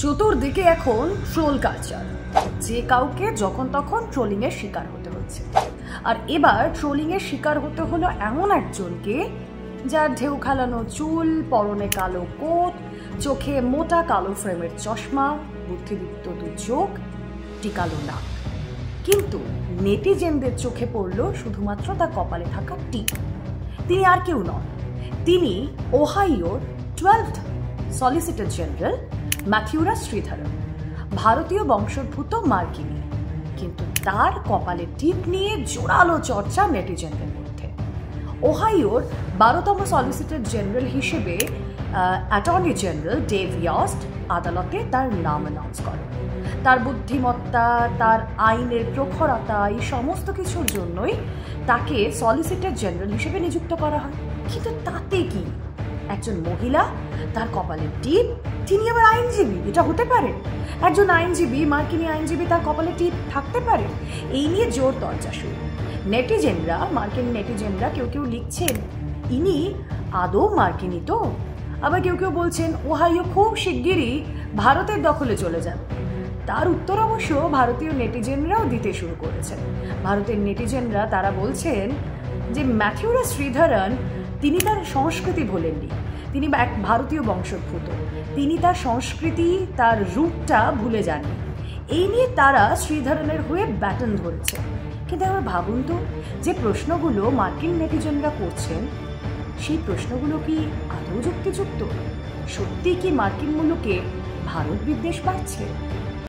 চতুর্দিকে এখন troll culture, যে কাউকে যখন তখন ট্রোলিং এর শিকার হতে হচ্ছে। আর এবার ট্রোলিং এর শিকার হতে হলো এমন একজনকে যার ঢেউ খেলানো চুল, পরনে কালো কোট, চোখে মোটা কালো ফ্রেমের চশমা, বুদ্ধিদীপ্ত দু চোখ, টিকালো নাক। কিন্তু নেটিজেনদের চোখে পড়ল শুধুমাত্র তার কপালে থাকা টিপ। তিনি আর কেউ নন, তিনি ওহাইওর 12th সলিসিটর জেনারেল ম্যাথিউরা শ্রীধরন, ভারতীয় বংশোদ্ভূত মার্কিনী। কিন্তু তার কপালের টিপ নিয়ে জোরালো চর্চা নেটিজেনদের মধ্যে। ওহাইওর 12তম সলিসিটর জেনারেল হিসেবে অ্যাটর্নি জেনারেল ডেভ ইয়স্ট আদালতে তার নাম অ্যানাউন্স করেন। তার বুদ্ধিমত্তা, তার আইনের প্রখরতা, এই সমস্ত কিছুর জন্যই তাকে সলিসিটর জেনারেল হিসেবে নিযুক্ত করা হয়। কিন্তু তাতে কি, একজন মহিলা, তার কপালের টিপ, তিনি আবার আইনজীবী, এটা হতে পারে? একজন আইনজীবী, মার্কিনী আইনজীবী, তার কপালে টিপ থাকতে পারে? এই নিয়ে জোর চর্চা শুরু। নেটিজেনরা, মার্কিন নেটিজেনরা কেউ কেউ লিখছেন ইনি আদৌ মার্কিনী তো, আবার কেউ কেউ বলছেন ওহাইও খুব শিগগিরই ভারতের দখলে চলে যাবে। তার উত্তর অবশ্য ভারতীয় নেটিজেনরাও দিতে শুরু করেছেন। ভারতের নেটিজেনরা তারা বলছেন যে ম্যাথিউরা শ্রীধরন তিনি তার সংস্কৃতি ভোলেননি, তিনি এক ভারতীয় বংশোদ্ভূত, তিনি তার সংস্কৃতি, তার রূপটা ভুলে যাননি। এই নিয়ে তারা শ্রীধরনের হয়ে ব্যাটন ধরেছে। কিন্তু এবার ভাবুন তো, যে প্রশ্নগুলো মার্কিন নেটিজেনরা করছেন সেই প্রশ্নগুলো কি আদৌ যুক্তিযুক্ত? সত্যি কি মার্কিন মুলুকে ভারত বিদ্বেষ বাড়ছে?